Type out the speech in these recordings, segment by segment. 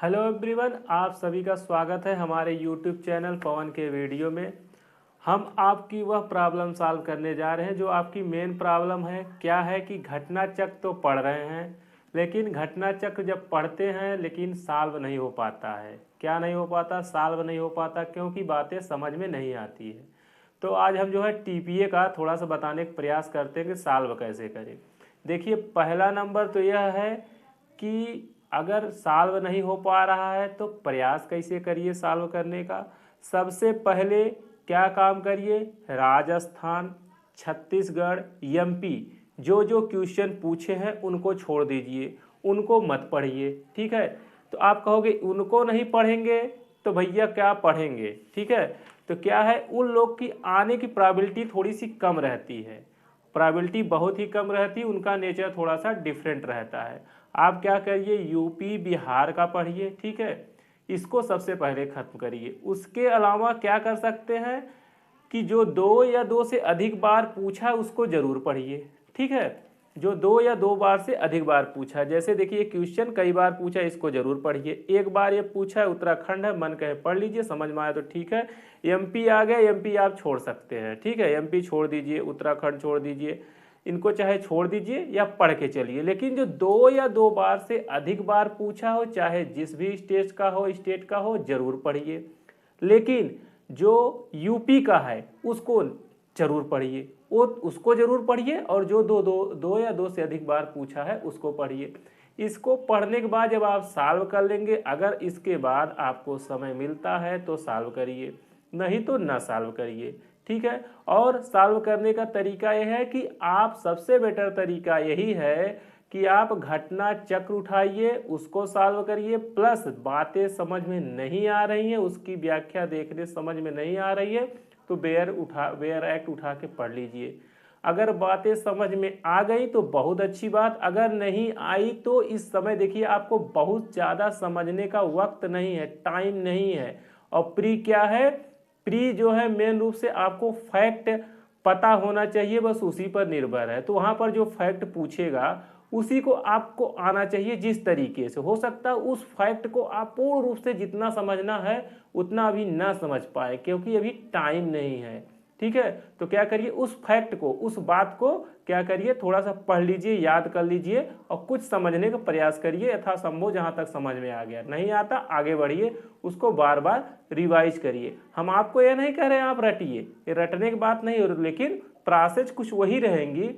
Hello everyone, आप सभी का स्वागत है हमारे यूट्यूब चैनल पवन के वीडियो में। हम आपकी वह प्रॉब्लम सॉल्व करने जा रहे हैं जो आपकी मेन प्रॉब्लम है। क्या है कि घटना चक्र तो पढ़ रहे हैं, लेकिन घटना चक्र जब पढ़ते हैं लेकिन सॉल्व नहीं हो पाता है। क्या नहीं हो पाता? सॉल्व नहीं हो पाता, क्योंकि बातें समझ में नहीं आती है। तो आज हम जो है टीपीए का थोड़ा सा बताने का प्रयास करते हैं कि सॉल्व कैसे करें। देखिए, पहला नंबर तो यह है कि अगर सॉल्व नहीं हो पा रहा है तो प्रयास कैसे करिए सॉल्व करने का। सबसे पहले क्या काम करिए, राजस्थान, छत्तीसगढ़, एमपी जो जो क्वेश्चन पूछे हैं उनको छोड़ दीजिए, उनको मत पढ़िए। ठीक है, तो आप कहोगे उनको नहीं पढ़ेंगे तो भैया क्या पढ़ेंगे। ठीक है, तो क्या है, उन लोग की आने की प्रोबेबिलिटी थोड़ी सी कम रहती है, प्रोबेबिलिटी बहुत ही कम रहती है, उनका नेचर थोड़ा सा डिफरेंट रहता है। आप क्या करिए, यूपी बिहार का पढ़िए। ठीक है, इसको सबसे पहले खत्म करिए। उसके अलावा क्या कर सकते हैं कि जो दो या दो से अधिक बार पूछा उसको जरूर पढ़िए। ठीक है, जो दो या दो बार से अधिक बार पूछा, जैसे देखिए क्वेश्चन कई बार पूछा, इसको जरूर पढ़िए। एक बार ये पूछा है उत्तराखंड है, मन कहे पढ़ लीजिए, समझ में आया तो ठीक है। एमपी आ गया, एमपी आप छोड़ सकते हैं। ठीक है, एमपी छोड़ दीजिए, उत्तराखंड छोड़ दीजिए, इनको चाहे छोड़ दीजिए या पढ़ के चलिए। लेकिन जो दो या दो बार से अधिक बार पूछा हो, चाहे जिस भी स्टेट का हो जरूर पढ़िए। लेकिन जो यूपी का है उसको जरूर पढ़िए, वो उसको जरूर पढ़िए, और जो दो या दो से अधिक बार पूछा है उसको पढ़िए। इसको पढ़ने के बाद जब आप सॉल्व कर लेंगे, अगर इसके बाद आपको समय मिलता है तो सॉल्व करिए, नहीं तो ना सॉल्व करिए। ठीक है, और सॉल्व करने का तरीका यह है कि आप, सबसे बेटर तरीका यही है कि आप घटना चक्र उठाइए, उसको सॉल्व करिए, प्लस बातें समझ में नहीं आ रही हैं, उसकी व्याख्या देखने समझ में नहीं आ रही है तो वेयर एक्ट उठा के पढ़ लीजिए। अगर बातें समझ में आ गई तो बहुत अच्छी बात, अगर नहीं आई तो इस समय देखिए आपको बहुत ज़्यादा समझने का वक्त नहीं है, टाइम नहीं है। और प्री क्या है, प्री जो है मेन रूप से आपको फैक्ट पता होना चाहिए, बस उसी पर निर्भर है। तो वहाँ पर जो फैक्ट पूछेगा उसी को आपको आना चाहिए। जिस तरीके से हो सकता है उस फैक्ट को आप पूर्ण रूप से जितना समझना है उतना अभी ना समझ पाए, क्योंकि अभी टाइम नहीं है। ठीक है, तो क्या करिए, उस फैक्ट को, उस बात को क्या करिए, थोड़ा सा पढ़ लीजिए, याद कर लीजिए और कुछ समझने का प्रयास करिए यथासंभव। जहाँ तक समझ में आ गया, नहीं आता आगे बढ़िए, उसको बार बार रिवाइज करिए। हम आपको ये नहीं कह रहे हैं आप रटिए, ये रटने की बात नहीं हो रही, लेकिन प्रोसेस कुछ वही रहेंगी।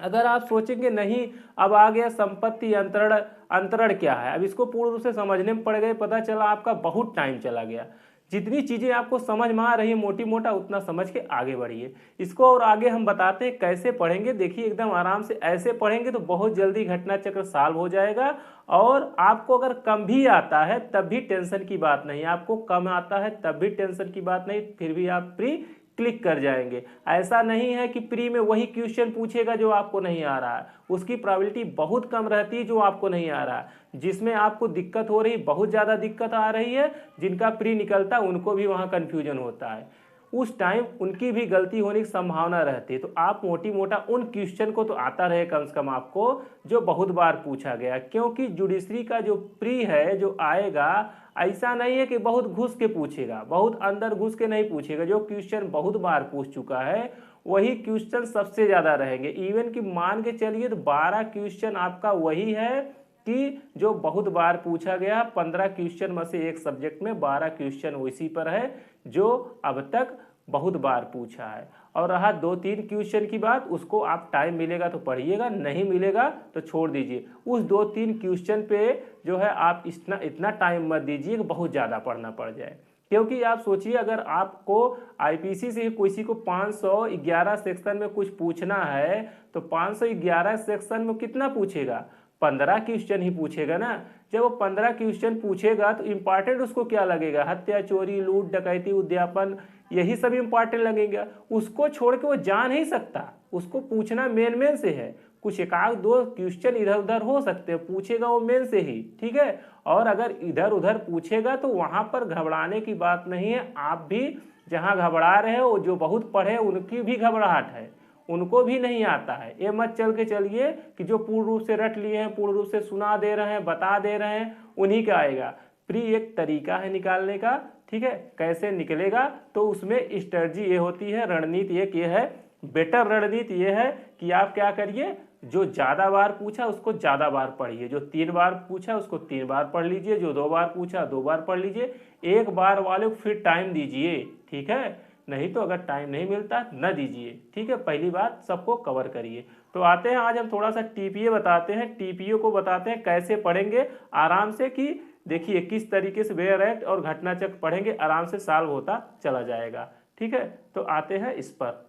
अगर आप सोचेंगे नहीं अब आ गया संपत्ति अंतरण, अंतरण क्या है, अब इसको पूर्ण रूप से समझने में पड़ गए, पता चला आपका बहुत टाइम चला गया। जितनी चीज़ें आपको समझ में आ रही है मोटी मोटा, उतना समझ के आगे बढ़िए। इसको और आगे हम बताते हैं कैसे पढ़ेंगे। देखिए एकदम आराम से ऐसे पढ़ेंगे तो बहुत जल्दी घटना चक्र सॉल्व हो जाएगा। और आपको अगर कम भी आता है तब भी टेंशन की बात नहीं, आपको कम आता है तब भी टेंशन की बात नहीं, फिर भी आप प्री क्लिक कर जाएंगे। ऐसा नहीं है कि प्री में वही क्वेश्चन पूछेगा जो आपको नहीं आ रहा है, उसकी प्रोबेबिलिटी बहुत कम रहती है जो आपको नहीं आ रहा है। जिसमें आपको दिक्कत हो रही, बहुत ज़्यादा दिक्कत आ रही है, जिनका प्री निकलता है उनको भी वहाँ कन्फ्यूजन होता है, उस टाइम उनकी भी गलती होने की संभावना रहती है। तो आप मोटी मोटा उन क्वेश्चन को तो आता रहे कम से कम आपको, जो बहुत बार पूछा गया। क्योंकि जुडिशरी का जो प्री है जो आएगा, ऐसा नहीं है कि बहुत घुस के पूछेगा, बहुत अंदर घुस के नहीं पूछेगा। जो क्वेश्चन बहुत बार पूछ चुका है वही क्वेश्चन सबसे ज़्यादा रहेंगे। इवन कि मान के चलिए तो 12 क्वेश्चन आपका वही है कि जो बहुत बार पूछा गया। 15 क्वेश्चन में से एक सब्जेक्ट में 12 क्वेश्चन उसी पर है जो अब तक बहुत बार पूछा है। और रहा 2-3 क्वेश्चन की बात, उसको आप टाइम मिलेगा तो पढ़िएगा, नहीं मिलेगा तो छोड़ दीजिए। उस 2-3 क्वेश्चन पे जो है आप इतना टाइम मत दीजिए कि बहुत ज़्यादा पढ़ना पड़ जाए। क्योंकि आप सोचिए अगर आपको आईपीसी से किसी को 511 सेक्शन में कुछ पूछना है तो 511 सेक्शन में कितना पूछेगा, 15 क्वेश्चन ही पूछेगा ना। जब वो 15 क्वेश्चन पूछेगा तो इम्पॉर्टेंट उसको क्या लगेगा, हत्या, चोरी, लूट, डकैती, उद्यापन, यही सब इम्पॉर्टेंट लगेगा। उसको छोड़ के वो जा नहीं सकता, उसको पूछना मेन से है। कुछ एक आध दो क्वेश्चन इधर उधर हो सकते हैं, पूछेगा वो मेन से ही। ठीक है, और अगर इधर उधर पूछेगा तो वहां पर घबराने की बात नहीं है। आप भी जहां घबरा रहे हो, जो बहुत पढ़े उनकी भी घबराहट है, उनको भी नहीं आता है। ये मत चल के चलिए कि जो पूर्ण रूप से रट लिए हैं, पूर्ण रूप से सुना दे रहे हैं, बता दे रहे हैं, उन्हीं का आएगा। प्री एक तरीका है निकालने का, ठीक है, कैसे निकलेगा, तो उसमें स्ट्रेटजी ये होती है, रणनीति एक ये है, बेटर रणनीति ये है कि आप क्या करिए, जो ज़्यादा बार पूछा उसको ज़्यादा बार पढ़िए, जो 3 बार पूछा उसको 3 बार पढ़ लीजिए, जो 2 बार पूछा 2 बार पढ़ लीजिए, एक बार वाले को फिर टाइम दीजिए, ठीक है, नहीं तो अगर टाइम नहीं मिलता न दीजिए, ठीक है। पहली बात सबको कवर करिए। तो आते हैं आज हम थोड़ा सा टीपीए बताते हैं, टीपीओ को बताते हैं कैसे पढ़ेंगे आराम से, कि देखिए किस तरीके से वेयर एक्ट और घटना चक्र पढ़ेंगे, आराम से सॉल्व होता चला जाएगा, ठीक है। तो आते हैं इस पर,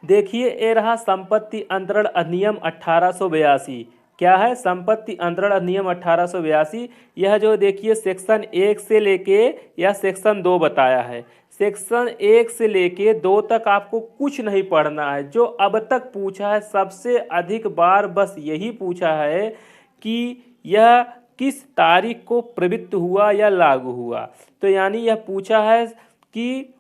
देखिए ये रहा संपत्ति अंतरण अधिनियम 1882। क्या है संपत्ति अंतरण अधिनियम 1882? यह जो देखिए सेक्शन 1 से लेके या सेक्शन 2 बताया है। सेक्शन 1 से लेके 2 तक आपको कुछ नहीं पढ़ना है। जो अब तक पूछा है सबसे अधिक बार बस यही पूछा है कि यह किस तारीख को प्रवृत्त हुआ या लागू हुआ। तो यानी यह पूछा है कि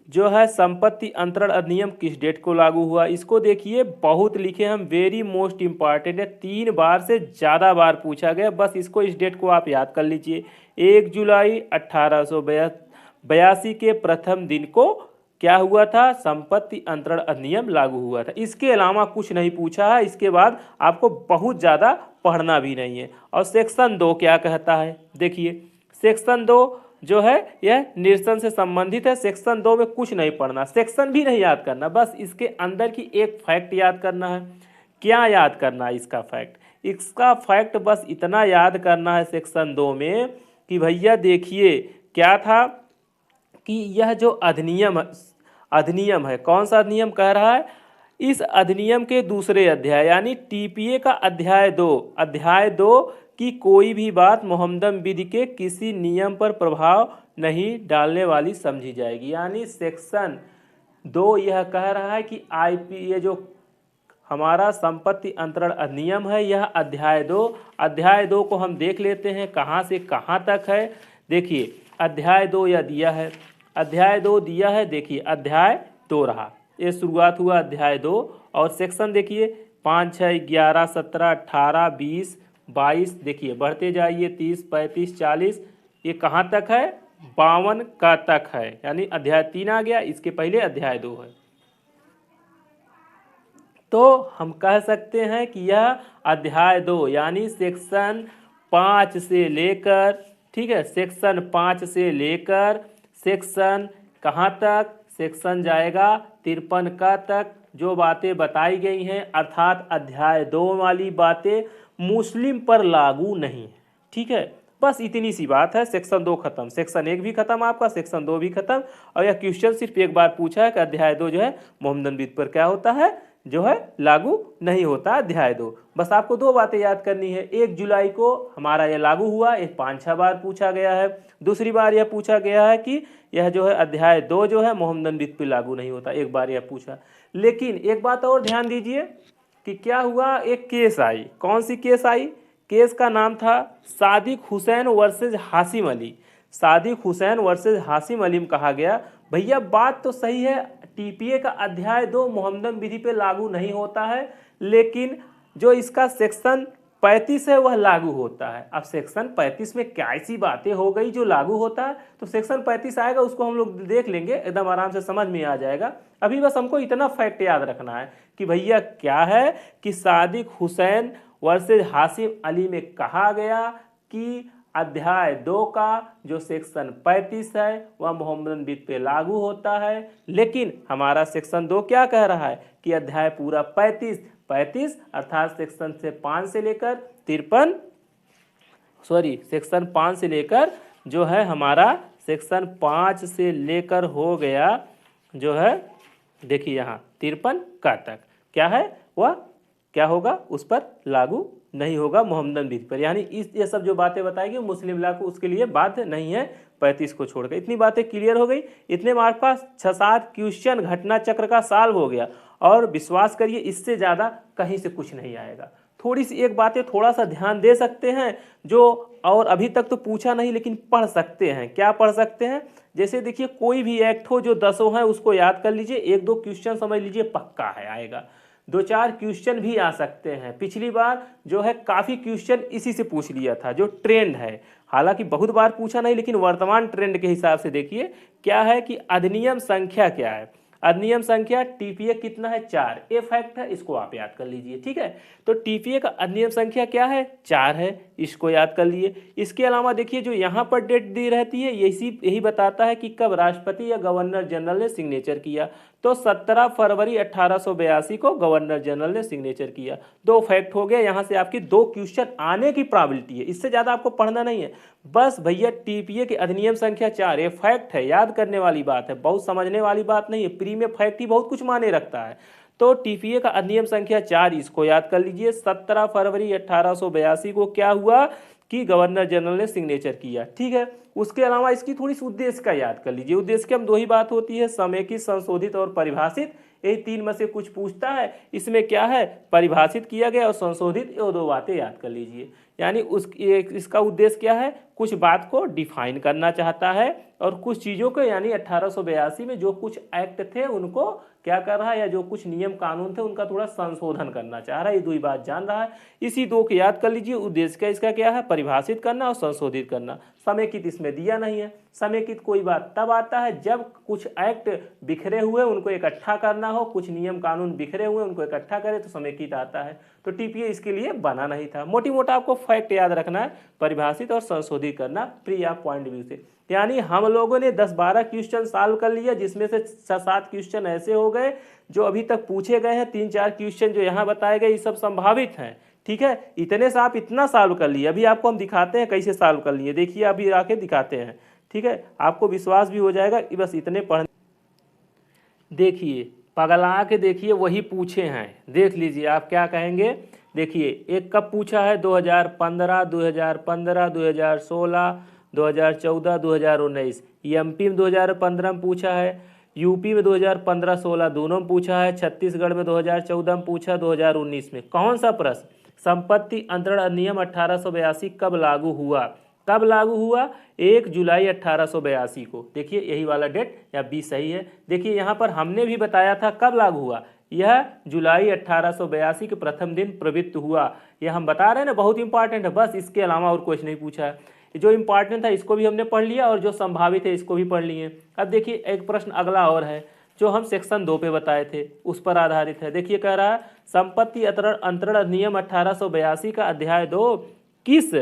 जो है संपत्ति अंतरण अधिनियम किस डेट को लागू हुआ। इसको देखिए बहुत लिखे हम, वेरी मोस्ट इम्पॉर्टेंट है, 3 बार से ज़्यादा बार पूछा गया। बस इसको, इस डेट को आप याद कर लीजिए, 1 जुलाई 1882 के प्रथम दिन को क्या हुआ था, संपत्ति अंतरण अधिनियम लागू हुआ था। इसके अलावा कुछ नहीं पूछा है। इसके बाद आपको बहुत ज़्यादा पढ़ना भी नहीं है। और सेक्शन 2 क्या कहता है, देखिए सेक्शन 2 जो है यह निरसन से संबंधित है। सेक्शन 2 में कुछ नहीं पढ़ना, सेक्शन भी नहीं याद करना, बस इसके अंदर की एक फैक्ट याद करना है। क्या याद करना है इसका फैक्ट? इसका फैक्ट बस इतना याद करना है सेक्शन 2 में कि भैया देखिए क्या था कि यह जो अधिनियम है, कौन सा अधिनियम कह रहा है, इस अधिनियम के दूसरे अध्याय यानी टीपीए का अध्याय 2 की कोई भी बात मोहम्मदन विधि के किसी नियम पर प्रभाव नहीं डालने वाली समझी जाएगी। यानी सेक्शन 2 यह कह रहा है कि ये जो हमारा संपत्ति अंतरण अधिनियम है, यह अध्याय 2 को हम देख लेते हैं कहाँ से कहाँ तक है। देखिए अध्याय 2 यह दिया है, अध्याय 2 दिया है, देखिए अध्याय 2 रहा, ये शुरुआत हुआ अध्याय 2। और सेक्शन देखिए 5, 6, 11, 17, 18, 20, 22, देखिए बढ़ते जाइए 30, 35, 40, ये कहाँ तक है, 52 का तक है। यानी अध्याय 3 आ गया, इसके पहले अध्याय 2 है। तो हम कह सकते हैं कि यह अध्याय 2 यानी सेक्शन 5 से लेकर, ठीक है, सेक्शन 5 से लेकर सेक्शन कहाँ तक, सेक्शन जाएगा 53 का तक, जो बातें बताई गई हैं अर्थात अध्याय 2 वाली बातें मुस्लिम पर लागू नहीं है, ठीक है। बस इतनी सी बात है, सेक्शन 2 खत्म, सेक्शन 1 भी खत्म आपका, सेक्शन 2 भी खत्म। और यह क्वेश्चन सिर्फ एक बार पूछा है कि अध्याय 2 जो है मोहम्मदन विधि पर क्या होता है, जो है लागू नहीं होता अध्याय 2। बस आपको 2 बातें याद करनी है, 1 जुलाई को हमारा यह लागू हुआ, ये 5-6 बार पूछा गया है। दूसरी बार यह पूछा गया है कि यह जो है अध्याय 2 जो है मोहम्मदन विधि पर लागू नहीं होता, एक बार यह पूछा। लेकिन एक बात और ध्यान दीजिए कि क्या हुआ, एक केस आई, कौन सी केस आई, केस का नाम था सादिक हुसैन वर्सेज हाशिम अली। सादिक हुसैन वर्सेज हाशिम अली में कहा गया भैया बात तो सही है, टीपीए का अध्याय 2 मोहम्मदन विधि पे लागू नहीं होता है, लेकिन जो इसका सेक्शन 35 है वह लागू होता है। अब सेक्शन 35 में क्या ऐसी बातें हो गई जो लागू होता है, तो सेक्शन 35 आएगा, उसको हम लोग देख लेंगे, एकदम आराम से समझ में आ जाएगा। अभी बस हमको इतना फैक्ट याद रखना है कि भैया क्या है कि सादिक हुसैन वर्सेज हाशिम अली में कहा गया कि अध्याय 2 का जो सेक्शन 35 है वह मोहम्मदन विधि पे लागू होता है। लेकिन हमारा सेक्शन 2 क्या कह रहा है कि अध्याय पूरा 35 अर्थात सेक्शन से 5 से लेकर 53, सेक्शन 5 से लेकर जो है हमारा सेक्शन 5 से लेकर हो गया जो है, देखिए यहाँ 53 का तक क्या है, वह क्या होगा, उस पर लागू नहीं होगा मोहम्मदन विधि पर। यानी ये सब जो बातें बताएगी मुस्लिम लॉ को उसके लिए बाध्य नहीं है 35 को छोड़कर। इतनी बातें क्लियर हो गई। इतने में आपके पास 6-7 क्वेश्चन घटना चक्र का सॉल्व हो गया। और विश्वास करिए इससे ज़्यादा कहीं से कुछ नहीं आएगा। थोड़ी सी एक बातें थोड़ा सा ध्यान दे सकते हैं जो, और अभी तक तो पूछा नहीं लेकिन पढ़ सकते हैं। क्या पढ़ सकते हैं, जैसे देखिए कोई भी एक्ट हो जो 10 है उसको याद कर लीजिए, 1-2 क्वेश्चन समझ लीजिए पक्का है आएगा। दो चार क्वेश्चन भी आ सकते हैं। पिछली बार जो है काफ़ी क्वेश्चन इसी से पूछ लिया था, जो ट्रेंड है, हालांकि बहुत बार पूछा नहीं, लेकिन वर्तमान ट्रेंड के हिसाब से देखिए क्या है कि अधिनियम संख्या क्या है। अधिनियम संख्या टीपीए कितना है 4, ए फैक्ट है, इसको आप याद कर लीजिए। ठीक है, तो टीपीए का अधिनियम संख्या क्या है 4 है, इसको याद कर लिए। इसके अलावा देखिए जो यहाँ पर डेट दी रहती है यही बताता है कि कब राष्ट्रपति या गवर्नर जनरल ने सिग्नेचर किया। तो 17 फरवरी 1882 को गवर्नर जनरल ने सिग्नेचर किया। दो फैक्ट हो गया, यहाँ से आपकी 2 क्वेश्चन आने की प्रोबेबिलिटी है, इससे ज़्यादा आपको पढ़ना नहीं है। बस भैया टीपीए के अधिनियम संख्या 4 ये फैक्ट है, याद करने वाली बात है, बहुत समझने वाली बात नहीं है। प्री में फैक्ट ही बहुत कुछ माने रखता है। तो टीपीए का अधिनियम संख्या 4 इसको याद कर लीजिए। 17 फरवरी 1882 को क्या हुआ कि गवर्नर जनरल ने सिग्नेचर किया। ठीक है, उसके अलावा इसकी थोड़ी सी उद्देश्य का याद कर लीजिए। उद्देश्य की हम 2 ही बात होती है, समेकित, संशोधित और परिभाषित। यही 3 में से कुछ पूछता है, इसमें क्या है परिभाषित किया गया और संशोधित, ये 2 बातें याद कर लीजिए। यानी इसका उद्देश्य क्या है, कुछ बात को डिफाइन करना चाहता है और कुछ चीज़ों को, यानी 1882 में जो कुछ एक्ट थे उनको क्या कर रहा है, या जो कुछ नियम कानून थे उनका थोड़ा संशोधन करना चाह रहा है। ये 2 बात जान रहा है, इसी 2 को याद कर लीजिए। उद्देश्य का इसका क्या है, परिभाषित करना और संशोधित करना। समेकित इसमें दिया नहीं है। समेकित कोई बात तब आता है जब कुछ एक्ट बिखरे हुए उनको इकट्ठा करना हो, कुछ नियम कानून बिखरे हुए उनको इकट्ठा करे तो समेकित आता है। तो टीपीए इसके लिए बना नहीं था। मोटी मोटा आपको फैक्ट याद रखना है, परिभाषित और संशोधित करना प्री या पॉइंट व्यू से। यानी हम लोगों ने 10-12 क्वेश्चन सॉल्व कर लिया, जिसमें से 6-7 क्वेश्चन ऐसे हो गए जो अभी तक पूछे गए हैं। 3-4 क्वेश्चन जो यहाँ बताए गए ये सब संभावित हैं। ठीक है, इतने से आप इतना सॉल्व कर लिए। अभी आपको हम दिखाते हैं कैसे सॉल्व कर लिए, देखिए अभी आके दिखाते हैं। ठीक है, आपको विश्वास भी हो जाएगा कि बस इतने पढ़, देखिए पगला के देखिए वही पूछे हैं, देख लीजिए आप क्या कहेंगे। देखिए एक कब पूछा है 2015, 2015, 2016, 2014, 2019। एमपी में 2015 में पूछा है, यूपी में 2015-16 दोनों में पूछा है, छत्तीसगढ़ में 2014 में पूछा, 2019 में। कौन सा प्रश्न, संपत्ति अंतरण अधिनियम 1882 कब लागू हुआ। कब लागू हुआ, 1 जुलाई 1882 को। देखिए यही वाला डेट या 20 सही है। देखिए यहाँ पर हमने भी बताया था कब लागू हुआ, यह जुलाई 1882 के प्रथम दिन प्रवृत्त हुआ। यह हम बता रहे हैं ना, बहुत इंपॉर्टेंट है। बस इसके अलावा और कुछ नहीं पूछा है। जो इंपॉर्टेंट था इसको भी हमने पढ़ लिया और जो संभावित है इसको भी पढ़ लिए। अब देखिए एक प्रश्न अगला और है जो हम सेक्शन 2 पे बताए थे, उस पर आधारित है। देखिए कह रहा है संपत्ति अंतरण अधिनियम 1882 का अध्याय 2 किस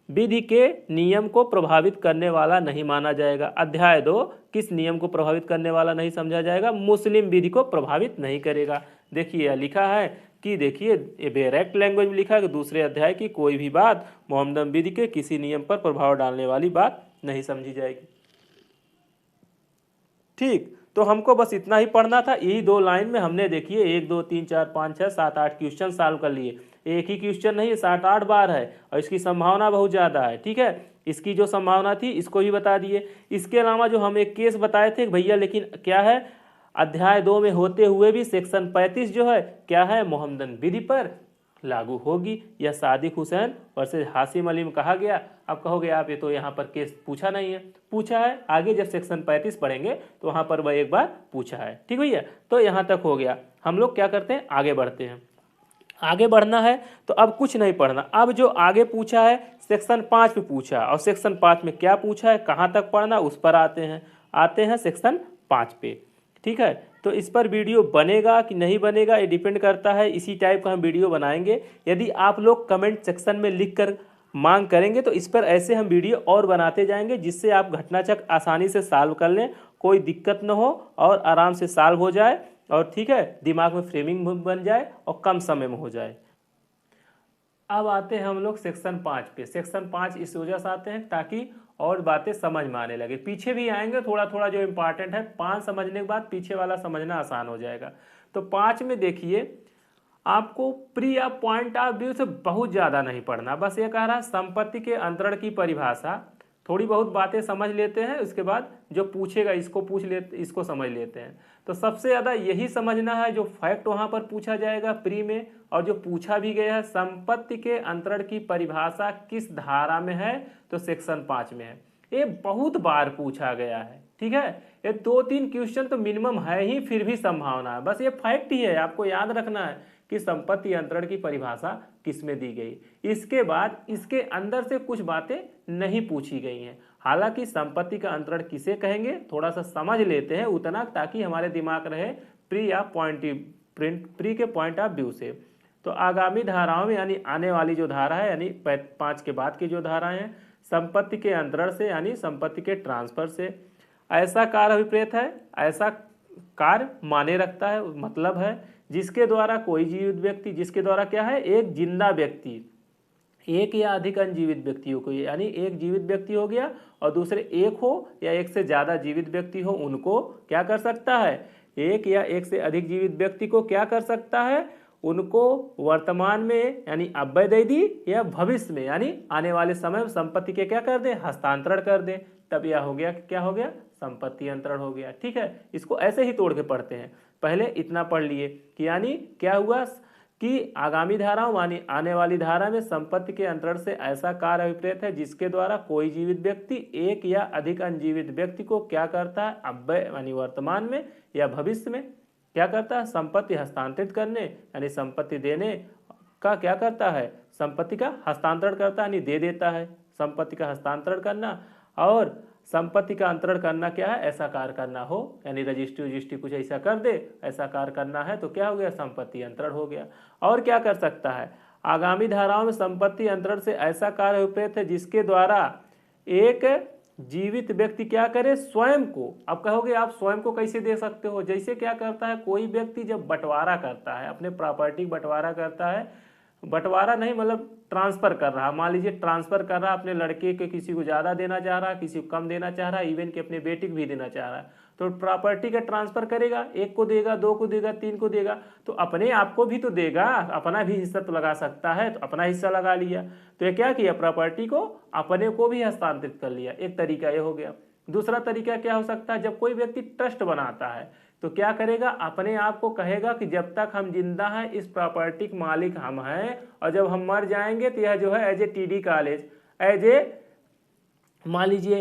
विधि के नियम को प्रभावित करने वाला नहीं माना जाएगा। अध्याय 2 किस नियम को प्रभावित करने वाला नहीं समझा जाएगा, मुस्लिम विधि को प्रभावित नहीं करेगा। देखिए यह लिखा है कि देखिए डायरेक्ट लैंग्वेज में लिखा है कि दूसरे अध्याय की कोई भी बात मोहम्मदन विधि के किसी नियम पर प्रभाव डालने वाली बात नहीं समझी जाएगी। ठीक, तो हमको बस इतना ही पढ़ना था। यही 2 लाइन में हमने देखिए 1 2 3 4 5 6 7 8 क्वेश्चन सॉल्व कर लिए। एक ही क्वेश्चन नहीं, 7-8 बार है और इसकी संभावना बहुत ज़्यादा है। ठीक है, इसकी जो संभावना थी इसको भी बता दिए। इसके अलावा जो हम एक केस बताए थे भैया, लेकिन क्या है अध्याय 2 में होते हुए भी सेक्शन 35 जो है क्या है मोहम्मदन विधि पर लागू होगी। यह सादिक हुसैन वर्सेस हाशिम अली में कहा गया। अब कहोगे आप ये तो यहाँ पर केस पूछा नहीं है। पूछा है, आगे जब सेक्शन 35 पढ़ेंगे तो वहाँ पर वह एक बार पूछा है। ठीक भैया, तो यहाँ तक हो गया। हम लोग क्या करते हैं, आगे बढ़ते हैं। आगे बढ़ना है तो अब कुछ नहीं पढ़ना। अब जो आगे पूछा है सेक्शन 5 में पूछा, और सेक्शन 5 में क्या पूछा है, कहाँ तक पढ़ना, उस पर आते हैं सेक्शन 5 पे। ठीक है, तो इस पर वीडियो बनेगा कि नहीं बनेगा ये डिपेंड करता है। इसी टाइप का हम वीडियो बनाएंगे। यदि आप लोग कमेंट सेक्शन में लिख कर मांग करेंगे तो इस पर ऐसे हम वीडियो और बनाते जाएंगे, जिससे आप घटनाचक्र आसानी से सॉल्व कर लें, कोई दिक्कत न हो और आराम से सॉल्व हो जाए। और ठीक है, दिमाग में फ्रेमिंग बन जाए और कम समय में हो जाए। अब आते हैं हम लोग सेक्शन 5 पे। सेक्शन 5 इस वजह से आते हैं ताकि और बातें समझ में आने लगे। पीछे भी आएंगे थोड़ा थोड़ा जो इंपॉर्टेंट है, 5 समझने के बाद पीछे वाला समझना आसान हो जाएगा। तो 5 में देखिए आपको प्री या पॉइंट ऑफ व्यू से बहुत ज़्यादा नहीं पढ़ना। बस ये कह रहा है संपत्ति के अंतरण की परिभाषा, थोड़ी बहुत बातें समझ लेते हैं, उसके बाद जो पूछेगा इसको पूछ लेते, इसको समझ लेते हैं। तो सबसे ज़्यादा यही समझना है जो फैक्ट वहाँ पर पूछा जाएगा प्री में, और जो पूछा भी गया है संपत्ति के अंतरण की परिभाषा किस धारा में है, तो सेक्शन 5 में है। ये बहुत बार पूछा गया है। ठीक है, ये 2-3 क्वेश्चन तो मिनिमम है ही, फिर भी संभावना है। बस ये फैक्ट ही है, आपको याद रखना है कि संपत्ति अंतरण की परिभाषा किसमें दी गई। इसके बाद इसके अंदर से कुछ बातें नहीं पूछी गई हैं। हालांकि संपत्ति का अंतरण किसे कहेंगे थोड़ा सा समझ लेते हैं उतना, ताकि हमारे दिमाग रहे प्री के पॉइंट ऑफ व्यू से। तो आगामी धाराओं में यानी आने वाली जो धारा है यानी 5 के बाद की जो धाराएं हैं, संपत्ति के अंतरण से यानी संपत्ति के ट्रांसफर से ऐसा कार्य अभिप्रेत है, ऐसा कार्य माने रखता है, मतलब है जिसके द्वारा कोई जीवित व्यक्ति, जिसके द्वारा क्या है, एक जिंदा व्यक्ति एक या अधिक अनजीवित व्यक्तियों को, यानी एक जीवित व्यक्ति हो गया और दूसरे एक हो या एक से ज़्यादा जीवित व्यक्ति हो, उनको क्या कर सकता है, एक या एक से अधिक जीवित व्यक्ति को क्या कर सकता है, उनको वर्तमान में यानी अव्यय दे दी या भविष्य में यानी आने वाले समय में संपत्ति के क्या कर दे, हस्तांतरण कर दे। तब यह हो गया, क्या हो गया, संपत्ति अंतरण हो गया। ठीक है, इसको ऐसे ही तोड़ के पढ़ते हैं। पहले इतना पढ़ लिए कि यानी क्या हुआ कि आगामी धाराओं मानी आने वाली धारा में संपत्ति के अंतरण से ऐसा कार्य अभिप्रेत है जिसके द्वारा कोई जीवित व्यक्ति एक या अधिक अनजीवित व्यक्ति को क्या करता है, अव्यय यानी वर्तमान में या भविष्य में क्या करता है, संपत्ति हस्तांतरित करने यानी संपत्ति देने का क्या करता है, संपत्ति का हस्तांतरण करता है यानी दे देता है, संपत्ति का हस्तांतरण करना और संपत्ति का अंतरण करना क्या है, ऐसा कार्य करना हो यानी रजिस्ट्री वजिस्ट्री कुछ ऐसा कर दे, ऐसा कार्य करना है तो क्या हो गया, संपत्ति अंतरण हो गया। और क्या कर सकता है, आगामी धाराओं में संपत्ति अंतरण से ऐसा कार्य अभिप्रेत है जिसके द्वारा एक जीवित व्यक्ति क्या करे, स्वयं को। अब कहोगे आप स्वयं को कैसे दे सकते हो, जैसे क्या करता है, कोई व्यक्ति जब बंटवारा करता है, अपने प्रॉपर्टी बंटवारा करता है, बंटवारा नहीं मतलब ट्रांसफर कर रहा, मान लीजिए ट्रांसफर कर रहा, अपने लड़के के किसी को ज़्यादा देना चाह रहा, किसी को कम देना चाह रहा, इवन कि अपने बेटी को भी देना चाह रहा है, तो प्रॉपर्टी का ट्रांसफर करेगा, एक को देगा, दो को देगा, तीन को देगा, तो अपने आप को भी तो देगा, अपना भी हिस्सा तो लगा सकता है, तो अपना हिस्सा लगा लिया, तो ये क्या किया, प्रॉपर्टी को अपने को भी हस्तांतरित कर लिया। एक तरीका ये हो गया। दूसरा तरीका क्या हो सकता है, जब कोई व्यक्ति ट्रस्ट बनाता है तो क्या करेगा, अपने आप को कहेगा कि जब तक हम जिंदा हैं इस प्रॉपर्टी के मालिक हम हैं, और जब हम मर जाएंगे तो यह जो है as a TD college, as a मान लीजिए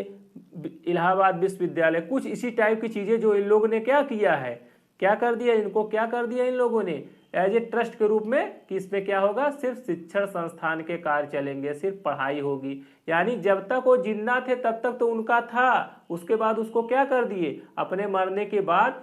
इलाहाबाद विश्वविद्यालय, कुछ इसी टाइप की चीज़ें जो इन लोगों ने क्या किया है, क्या कर दिया, इनको क्या कर दिया इन लोगों ने एज ए ट्रस्ट के रूप में, कि इसमें क्या होगा, सिर्फ शिक्षण संस्थान के कार्य चलेंगे, सिर्फ पढ़ाई होगी। यानी जब तक वो जिंदा थे तब तक तो उनका था, उसके बाद उसको क्या कर दिए, अपने मरने के बाद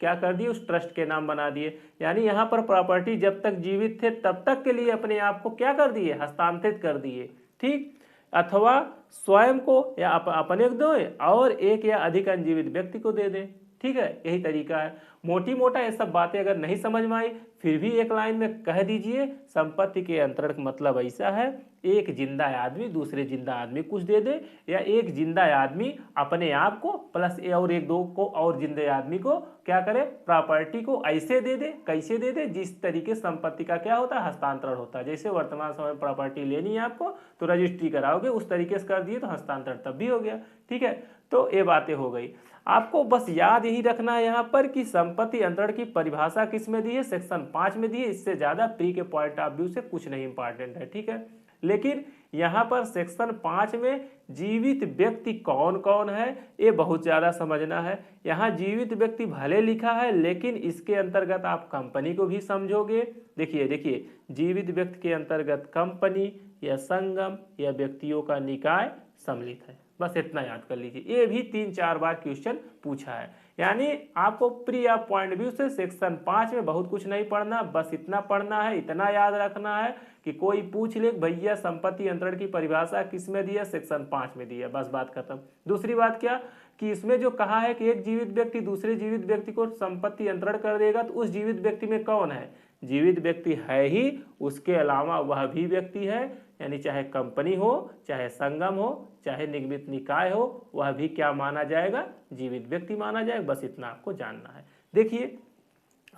क्या कर दिए, उस ट्रस्ट के नाम बना दिए। यानी यहाँ पर प्रॉपर्टी जब तक जीवित थे तब तक के लिए अपने आप को क्या कर दिए, हस्तांतरित कर दिए। ठीक, अथवा स्वयं को या अपने को दो और एक या अधिक अनजीवित व्यक्ति को दे दें। ठीक है, यही तरीका है। मोटी मोटा ये सब बातें अगर नहीं समझ में आई फिर भी एक लाइन में कह दीजिए, संपत्ति के अंतरण का मतलब ऐसा है, एक जिंदा आदमी दूसरे जिंदा आदमी कुछ दे दे, या एक जिंदा आदमी अपने आप को प्लस और एक दो को और जिंदे आदमी को क्या करे, प्रॉपर्टी को ऐसे दे दे, कैसे दे दे, जिस तरीके संपत्ति का क्या होता है, हस्तांतरण होता है। जैसे वर्तमान समय में प्रॉपर्टी लेनी है आपको तो रजिस्ट्री कराओगे, उस तरीके से कर दिए तो हस्तांतरण तब भी हो गया। ठीक है, तो ये बातें हो गई। आपको बस याद यही रखना है यहाँ पर कि संपत्ति अंतरण की परिभाषा किस में दी है, सेक्शन 5 में दी है। इससे ज्यादा प्री के पॉइंट ऑफ व्यू से कुछ नहीं इंपॉर्टेंट है। ठीक है, लेकिन यहाँ पर सेक्शन 5 में जीवित व्यक्ति कौन कौन है ये बहुत ज़्यादा समझना है। यहाँ जीवित व्यक्ति भले लिखा है लेकिन इसके अंतर्गत आप कंपनी को भी समझोगे। देखिए जीवित व्यक्ति के अंतर्गत कंपनी या संगम या व्यक्तियों का निकाय सम्मिलित है। बस इतना याद कर लीजिए, ये भी 3-4 बार क्वेश्चन पूछा है। यानी आपको प्री ऑफ पॉइंट व्यू से सेक्शन 5 में बहुत कुछ नहीं पढ़ना, बस इतना पढ़ना है, इतना याद रखना है कि कोई पूछ ले भैया संपत्ति अंतरण की परिभाषा किस में दी है, सेक्शन 5 में दी है, बस बात खत्म। दूसरी बात क्या कि इसमें जो कहा है कि एक जीवित व्यक्ति दूसरे जीवित व्यक्ति को संपत्ति अंतरण कर देगा, तो उस जीवित व्यक्ति में कौन है, जीवित व्यक्ति है ही, उसके अलावा वह भी व्यक्ति है, यानी चाहे कंपनी हो, चाहे संगम हो, चाहे निगमित निकाय हो, वह भी क्या माना जाएगा, जीवित व्यक्ति माना जाएगा। बस इतना आपको जानना है। देखिए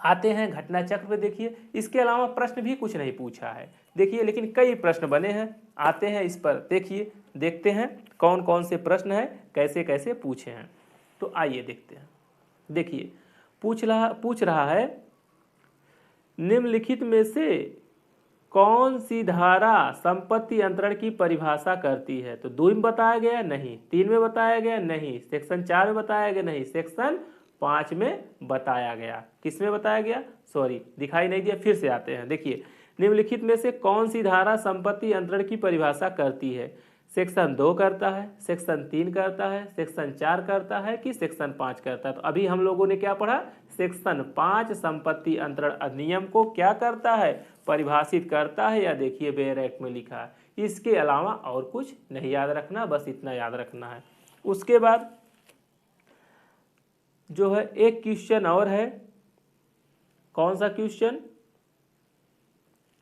आते हैं घटना चक्र पे। देखिए इसके अलावा प्रश्न भी कुछ नहीं पूछा है, देखिए लेकिन कई प्रश्न बने हैं। आते हैं इस पर, देखिए देखते हैं कौन कौन से प्रश्न है, कैसे कैसे पूछे हैं। तो आइए देखते हैं। देखिए पूछ रहा है निम्नलिखित में से कौन सी धारा संपत्ति अंतरण की परिभाषा करती है। तो 2 में बताया गया नहीं, 3 में बताया गया नहीं, सेक्शन 4 में बताया गया नहीं, सेक्शन 5 में बताया गया। किस में बताया गया, सॉरी दिखाई नहीं दिया, फिर से आते हैं। देखिए, निम्नलिखित में से कौन सी धारा संपत्ति अंतरण की परिभाषा करती है? सेक्शन 2 करता है, सेक्शन 3 करता है, सेक्शन 4 करता है कि सेक्शन 5 करता है? तो अभी हम लोगों ने क्या पढ़ा, सेक्शन 5 संपत्ति अंतरण अधिनियम को क्या करता है, परिभाषित करता है, या देखिए बेयर एक्ट में लिखा है। इसके अलावा और कुछ नहीं याद रखना, बस इतना याद रखना है। उसके बाद जो है एक क्वेश्चन और है, कौन सा क्वेश्चन,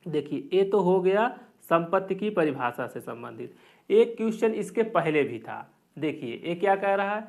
देखिए ये तो हो गया संपत्ति की परिभाषा से संबंधित। एक क्वेश्चन इसके पहले भी था, देखिए ये क्या कह रहा है,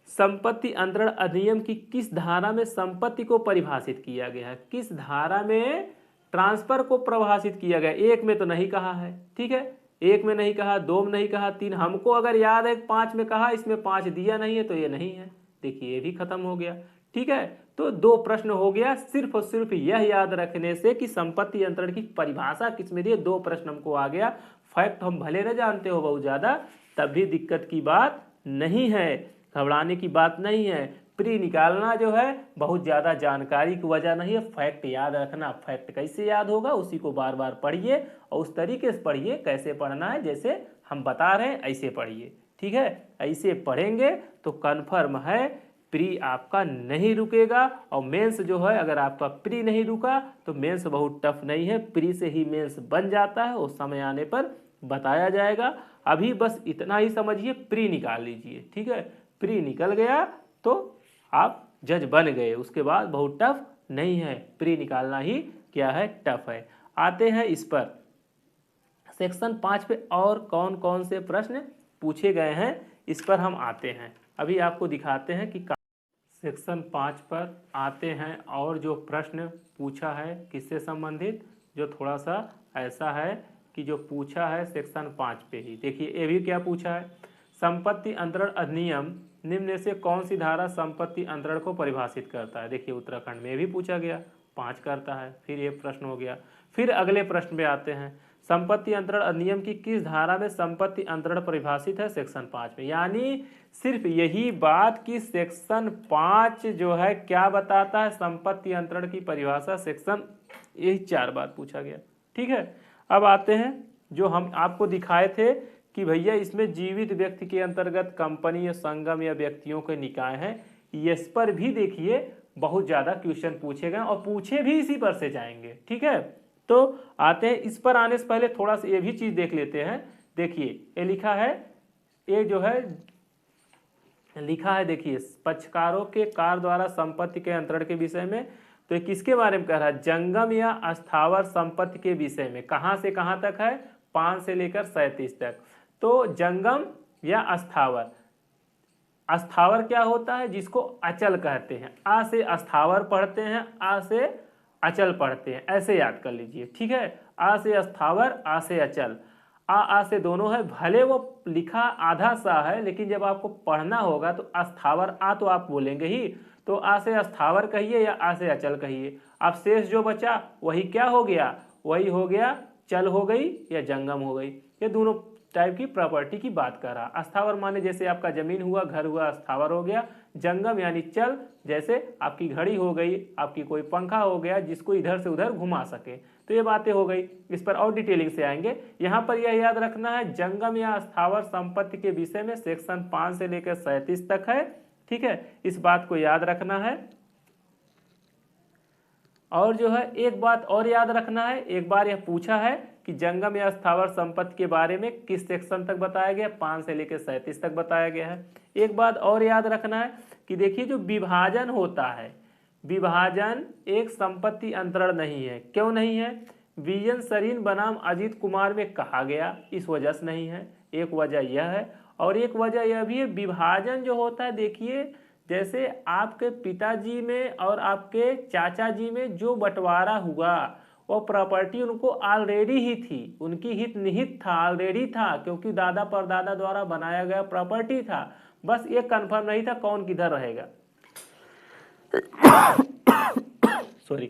संपत्ति अंतरण अधिनियम की किस धारा में संपत्ति को परिभाषित किया गया है, किस धारा में ट्रांसफर को परिभाषित किया गया। एक में तो नहीं कहा है, ठीक है, एक में नहीं कहा, 2 में नहीं कहा, 3 हमको अगर याद है 5 में कहा, इसमें 5 दिया नहीं है तो ये नहीं है। देखिए ये भी खत्म हो गया, ठीक है। तो 2 प्रश्न हो गया सिर्फ और सिर्फ यह याद रखने से कि संपत्ति अंतरण की परिभाषा किस में दी है, 2 प्रश्न हमको आ गया। फैक्ट हम भले न जानते हो बहुत ज़्यादा, तब भी दिक्कत की बात नहीं है, घबराने की बात नहीं है। प्री निकालना जो है बहुत ज़्यादा जानकारी की वजह नहीं है, फैक्ट याद रखना। फैक्ट कैसे याद होगा, उसी को बार बार पढ़िए और उस तरीके से पढ़िए, कैसे पढ़ना है जैसे हम बता रहे हैं ऐसे पढ़िए, ठीक है। ऐसे पढ़ेंगे तो कन्फर्म है प्री आपका नहीं रुकेगा। और मेंस जो है अगर आपका प्री नहीं रुका तो मेंस बहुत टफ नहीं है, प्री से ही मेंस बन जाता है, उस समय आने पर बताया जाएगा। अभी बस इतना ही समझिए, प्री निकाल लीजिए, ठीक है। प्री निकल गया तो आप जज बन गए, उसके बाद बहुत टफ नहीं है, प्री निकालना ही क्या है, टफ है। आते हैं इस पर, सेक्शन 5 पे और कौन कौन से प्रश्न पूछे गए हैं इस पर हम आते हैं। अभी आपको दिखाते हैं कि सेक्शन 5 पर आते हैं और जो प्रश्न पूछा है किससे संबंधित, जो थोड़ा सा ऐसा है कि जो पूछा है सेक्शन 5 पे ही। देखिए ये भी क्या पूछा है, संपत्ति अंतरण अधिनियम निम्न में से कौन सी धारा संपत्ति अंतरण को परिभाषित करता है। देखिए उत्तराखंड में भी पूछा गया, 5 करता है, फिर ये प्रश्न हो गया। फिर अगले प्रश्न पे आते हैं, संपत्ति अंतरण अधिनियम की किस धारा में संपत्ति अंतरण परिभाषित है, सेक्शन 5 में। यानी सिर्फ यही बात कि सेक्शन 5 जो है क्या बताता है, संपत्ति अंतरण की परिभाषा सेक्शन, यही 4 बात पूछा गया, ठीक है। अब आते हैं जो हम आपको दिखाए थे कि भैया इसमें जीवित व्यक्ति के अंतर्गत कंपनी या संगम या व्यक्तियों के निकाय हैं, इस पर भी देखिए बहुत ज़्यादा क्वेश्चन पूछे गए और पूछे भी इसी पर से जाएंगे, ठीक है। तो आते हैं, इस पर आने से पहले थोड़ा सा ये भी चीज़ देख लेते हैं। देखिए ये लिखा है, ये जो है लिखा है, देखिए पक्षकारों के कार द्वारा संपत्ति के अंतरण के विषय में। तो ये किसके बारे में कह रहा है, जंगम या अस्थावर संपत्ति के विषय में। कहाँ से कहाँ तक है, 5 से लेकर 37 तक। तो जंगम या अस्थावर, अस्थावर क्या होता है, जिसको अचल कहते हैं। आ से अस्थावर पढ़ते हैं, आ से अचल पढ़ते हैं, ऐसे याद कर लीजिए, ठीक है। आ से अस्थावर, आ से अचल, आ से दोनों है, भले वो लिखा आधा सा है लेकिन जब आपको पढ़ना होगा तो अस्थावर आ तो आप बोलेंगे ही, तो आ से अस्थावर कहिए या आ से अचल कहिए। अब शेष जो बचा वही क्या हो गया, वही हो गया चल हो गई या जंगम हो गई। ये दोनों टाइप की प्रॉपर्टी की बात कर रहा। अस्थावर माने जैसे आपका जमीन हुआ, घर हुआ, अस्थावर हो गया। जंगम यानी चल, जैसे आपकी घड़ी हो गई, आपकी कोई पंखा हो गया जिसको इधर से उधर घुमा सके। तो ये बातें हो गई, इस पर और डिटेलिंग से आएंगे। यहाँ पर यह याद रखना है, जंगम या अस्थावर संपत्ति के विषय में सेक्शन 5 से लेकर 37 तक है, ठीक है। इस बात को याद रखना है। और जो है एक बात और याद रखना है, एक बार यह पूछा है कि जंगम या स्थावर संपत्ति के बारे में किस सेक्शन तक बताया गया, 5 से लेकर 37 तक बताया गया है। एक बात और याद रखना है कि देखिए जो विभाजन होता है, विभाजन एक संपत्ति अंतरण नहीं है। क्यों नहीं है, वीएन सरीन बनाम अजीत कुमार में कहा गया, इस वजह से नहीं है, एक वजह यह है। और एक वजह यह भी है, विभाजन जो होता है, देखिए जैसे आपके पिताजी में और आपके चाचा जी में जो बंटवारा हुआ वो प्रॉपर्टी उनको ऑलरेडी ही थी, उनकी हित निहित था, ऑलरेडी था, क्योंकि दादा परदादा द्वारा बनाया गया प्रॉपर्टी था। बस ये कंफर्म नहीं था कौन किधर रहेगा सॉरी,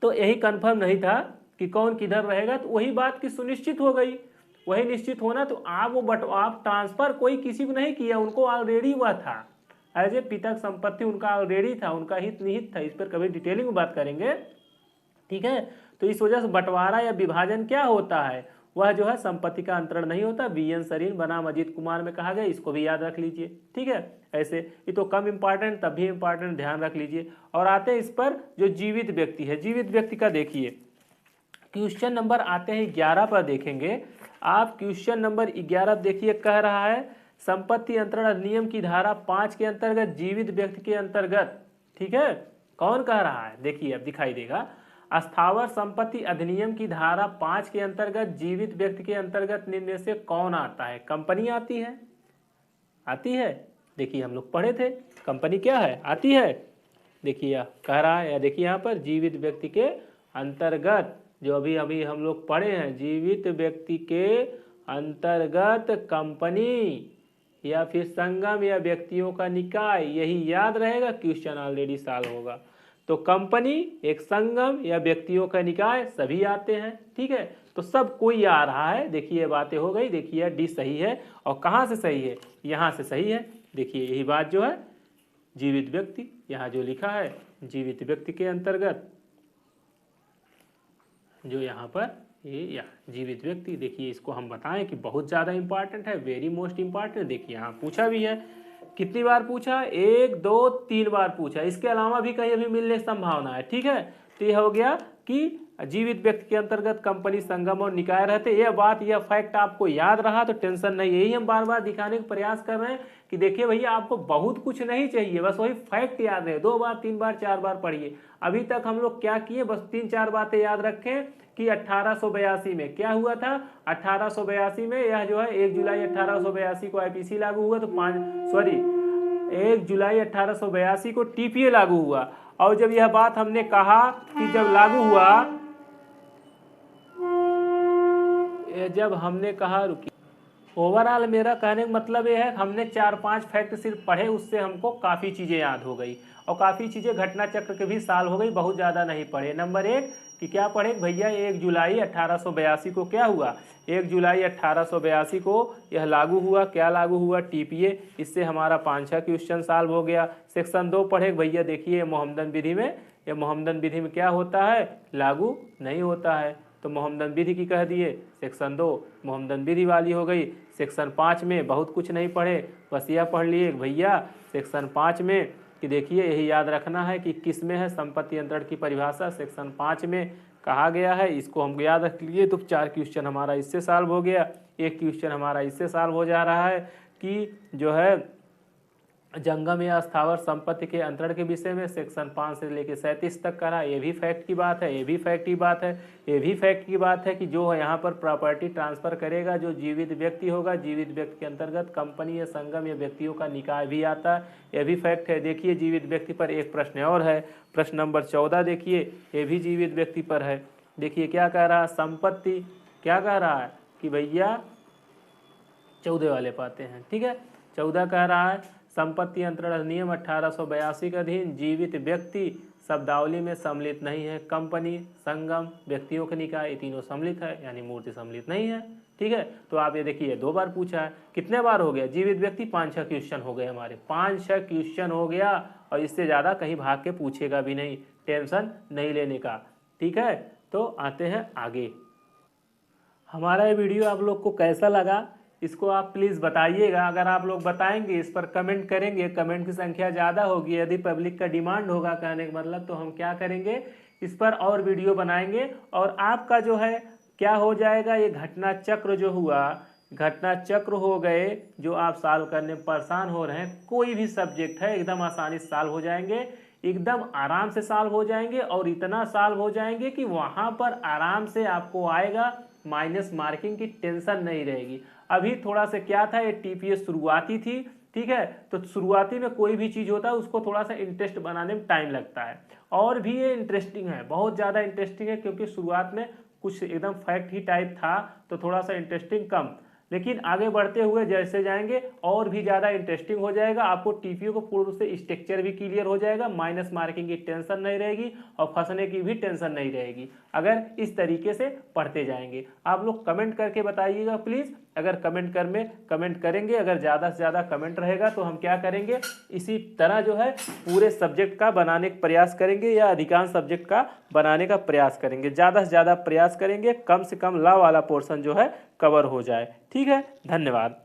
तो यही कंफर्म नहीं था कि कौन किधर रहेगा, तो वही बात की सुनिश्चित हो गई। वही निश्चित होना, तो आप वो आप ट्रांसफर कोई किसी को नहीं किया, उनको ऑलरेडी हुआ था। एज ए पिता की संपत्ति उनका ऑलरेडी था, उनका हित निहित था। इस पर कभी डिटेलिंग में बात करेंगे, ठीक है। तो इस वजह से बंटवारा या विभाजन क्या होता है, वह जो है संपत्ति का अंतरण नहीं होता। बीएन सरीन बनाम अजीत कुमार में कहा गया, इसको भी याद रख लीजिए, ठीक है। ऐसे ये तो कम इंपॉर्टेंट, तब भी इंपॉर्टेंट, ध्यान रख लीजिए। और आते हैं इस पर जो जीवित व्यक्ति है, जीवित व्यक्ति का देखिए क्वेश्चन नंबर आते हैं 11 पर देखेंगे आप। क्वेश्चन नंबर 11 देखिए, कह रहा है संपत्ति अंतरण अधिनियम की धारा 5 के अंतर्गत जीवित व्यक्ति के अंतर्गत, ठीक है, कौन कह रहा है, देखिए अब दिखाई देगा। अस्थावर संपत्ति अधिनियम की धारा 5 के अंतर्गत जीवित व्यक्ति के अंतर्गत निम्न में से कौन आता है? कंपनी आती है, आती है, देखिए हम लोग पढ़े थे, कंपनी क्या है, आती है। देखिए कह रहा है, या देखिए यहाँ पर जीवित व्यक्ति के अंतर्गत, जो अभी अभी हम लोग पढ़े हैं, जीवित व्यक्ति के अंतर्गत कंपनी या फिर संगम या व्यक्तियों का निकाय, यही याद रहेगा, क्वेश्चन ऑलरेडी सॉल्व होगा। तो कंपनी, एक संगम या व्यक्तियों का निकाय, सभी आते हैं, ठीक है। तो सब कोई आ रहा है, देखिए बातें हो गई। देखिए डी सही है, और कहाँ से सही है, यहाँ से सही है। देखिए यही बात जो है जीवित व्यक्ति, यहाँ जो लिखा है जीवित व्यक्ति के अंतर्गत, जो यहाँ पर ये या जीवित व्यक्ति, देखिए इसको हम बताएं कि बहुत ज़्यादा इंपॉर्टेंट है, वेरी मोस्ट इंपॉर्टेंट। देखिए यहाँ पूछा भी है, कितनी बार पूछा, 1 2 3 बार पूछा, इसके अलावा भी कहीं अभी मिलने की संभावना है, ठीक है। तो यह हो गया कि जीवित व्यक्ति के अंतर्गत कंपनी, संगम और निकाय रहते। यह बात, यह फैक्ट आपको याद रहा तो टेंशन नहीं। यही हम बार बार दिखाने का प्रयास कर रहे हैं कि देखिए भैया आपको बहुत कुछ नहीं चाहिए, बस वही फैक्ट याद रहे। 2 बार 3 बार 4 बार पढ़िए। अभी तक हम लोग क्या किए, बस 3-4 बातें याद रखें कि 1882 में क्या हुआ था। 1882 में यह जो है 1 जुलाई 1882 को आईपीसी लागू हुआ, तो 1 जुलाई 1882 को टीपीए लागू हुआ। और जब यह बात हमने कहा कि जब लागू हुआ, जब हमने कहा, रुकिए, ओवरऑल मेरा कहने का मतलब यह है हमने 4-5 फैक्ट सिर्फ पढ़े, उससे हमको काफ़ी चीज़ें याद हो गई और काफ़ी चीज़ें घटना चक्र के भी साल हो गई, बहुत ज़्यादा नहीं पढ़े। नंबर 1 कि क्या पढ़े भैया, 1 जुलाई 1882 को क्या हुआ, 1 जुलाई 1882 को यह लागू हुआ। क्या लागू हुआ, टीपीए। इससे हमारा 5-6 क्वेश्चन सॉल्व हो गया। सेक्शन 2 पढ़े भैया, देखिए मोहम्मदन विधि में, यह मोहम्मदन विधि में क्या होता है, लागू नहीं होता है, तो मोहम्मदन विधि की कह दिए। सेक्शन 2 मोहम्मदन विधि वाली हो गई। सेक्शन 5 में बहुत कुछ नहीं पढ़े, बस यह पढ़ लिए भैया सेक्शन 5 में कि देखिए यही याद रखना है कि किस में है संपत्ति अंतरण की परिभाषा, सेक्शन 5 में कहा गया है, इसको हम याद रख लिए। तो 4 क्वेश्चन हमारा इससे सॉल्व हो गया। एक क्वेश्चन हमारा इससे सॉल्व हो जा रहा है कि जो है जंगम या स्थावर संपत्ति के अंतरण के विषय में सेक्शन 5 से लेकर 37 तक करा। ये भी फैक्ट की बात है, ये भी फैक्ट की बात है, ये भी फैक्ट की बात है कि जो यहाँ पर प्रॉपर्टी ट्रांसफर करेगा जो जीवित व्यक्ति होगा, जीवित व्यक्ति के अंतर्गत कंपनी या संगम या व्यक्तियों का निकाय भी आता है, ये भी फैक्ट है। देखिए जीवित व्यक्ति पर एक प्रश्न और है, प्रश्न नंबर 14 देखिए, ये भी जीवित व्यक्ति पर है। देखिए क्या कह रहा है, संपत्ति क्या कह रहा है कि भैया 14 वाले पाते हैं, ठीक है। 14 कह रहा है संपत्ति अंतरण अधिनियम 1882 के अधीन जीवित व्यक्ति शब्दावली में सम्मिलित नहीं है। कंपनी, संगम, व्यक्तियों के निकाय, ये तीनों सम्मिलित है, यानी मूर्ति सम्मिलित नहीं है, ठीक है। तो आप ये देखिए 2 बार पूछा है, कितने बार हो गया, जीवित व्यक्ति 5-6 क्वेश्चन हो गए हमारे, 5-6 क्वेश्चन हो गया, और इससे ज़्यादा कहीं भाग के पूछेगा भी नहीं, टेंशन नहीं लेने का, ठीक है। तो आते हैं आगे। हमारा ये वीडियो आप लोग को कैसा लगा, इसको आप प्लीज़ बताइएगा। अगर आप लोग बताएंगे, इस पर कमेंट करेंगे, कमेंट की संख्या ज़्यादा होगी, यदि पब्लिक का डिमांड होगा कहने का मतलब, तो हम क्या करेंगे, इस पर और वीडियो बनाएंगे। और आपका जो है क्या हो जाएगा, ये घटना चक्र जो हुआ, घटना चक्र हो गए जो आप सॉल्व करने में परेशान हो रहे हैं, कोई भी सब्जेक्ट है एकदम आसानी से सॉल्व हो जाएंगे, एकदम आराम से सॉल्व हो जाएंगे। और इतना सॉल्व हो जाएंगे कि वहाँ पर आराम से आपको आएगा, माइनस मार्किंग की टेंशन नहीं रहेगी। अभी थोड़ा सा क्या था, ये टीपीए शुरुआती थी, ठीक है। तो शुरुआती में कोई भी चीज़ होता है उसको थोड़ा सा इंटरेस्ट बनाने में टाइम लगता है, और भी ये इंटरेस्टिंग है, बहुत ज़्यादा इंटरेस्टिंग है, क्योंकि शुरुआत में कुछ एकदम फैक्ट ही टाइप था, तो थोड़ा सा इंटरेस्टिंग कम, लेकिन आगे बढ़ते हुए जैसे जाएंगे और भी ज़्यादा इंटरेस्टिंग हो जाएगा। आपको टीपीओ को पूर्ण रूप से स्ट्रक्चर भी क्लियर हो जाएगा, माइनस मार्किंग की टेंशन नहीं रहेगी और फंसने की भी टेंशन नहीं रहेगी, अगर इस तरीके से पढ़ते जाएंगे। आप लोग कमेंट करके बताइएगा प्लीज़। अगर कमेंट करेंगे, अगर ज़्यादा से ज़्यादा कमेंट रहेगा तो हम क्या करेंगे, इसी तरह जो है पूरे सब्जेक्ट का बनाने का प्रयास करेंगे या अधिकांश सब्जेक्ट का बनाने का प्रयास करेंगे। ज़्यादा से ज़्यादा प्रयास करेंगे, कम से कम लॉ वाला पोर्शन जो है कवर हो जाए। ठीक है, धन्यवाद।